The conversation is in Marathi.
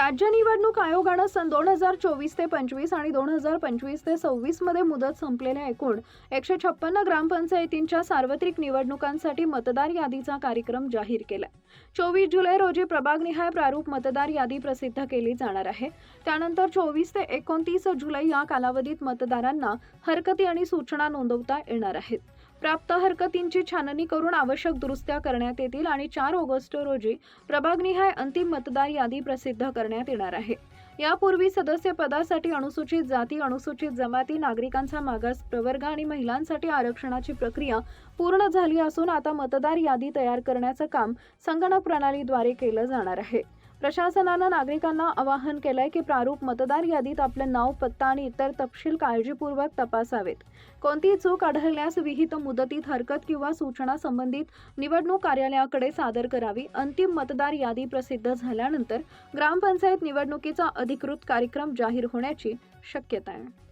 राज्य निवडणूक आयोगानं सन 2024 ते 25 आणि 2025 ते 26 मध्ये मुदत संपलेल्या एकूण 156 ग्रामपंचायतींच्या सार्वत्रिक निवडणुकांसाठी मतदार यादीचा कार्यक्रम जाहीर केला. 24 जुलै रोजी प्रभागनिहाय प्रारूप मतदार यादी प्रसिद्ध केली जाणार आहे. त्यानंतर 24 ते 29 जुलै या कालावधीत मतदारांना हरकती आणि सूचना नोंदवता येणार आहेत. प्राप्त हरकतींची छाननी करून आवश्यक दुरुस्त्या करण्यात येतील आणि 4 ऑगस्ट रोजी प्रभागनिहाय अंतिम मतदार यादी प्रसिद्ध करण्यात येणार आहे. यापूर्वी सदस्य पदासाठी अनुसूचित जाती, अनुसूचित जमाती, नागरिकांचा मागास प्रवर्ग आणि महिलांसाठी आरक्षणाची प्रक्रिया पूर्ण झाली असून आता मतदार यादी तयार करण्याचं काम संगणक प्रणालीद्वारे केलं जाणार आहे. प्रशासनानं नागरिकांना आवाहन केलंय की प्रारूप मतदार यादीत आपलं नाव, पत्ता आणि इतर तपशील काळजीपूर्वक तपासावेत. कोणतीही चूक आढळल्यास विहित मुदतीत हरकत किंवा सूचना संबंधित निवडणूक कार्यालयाकडे सादर करावी. अंतिम मतदार यादी प्रसिद्ध झाल्यानंतर ग्रामपंचायत निवडणुकीचा अधिकृत कार्यक्रम जाहीर होण्याची शक्यता आहे.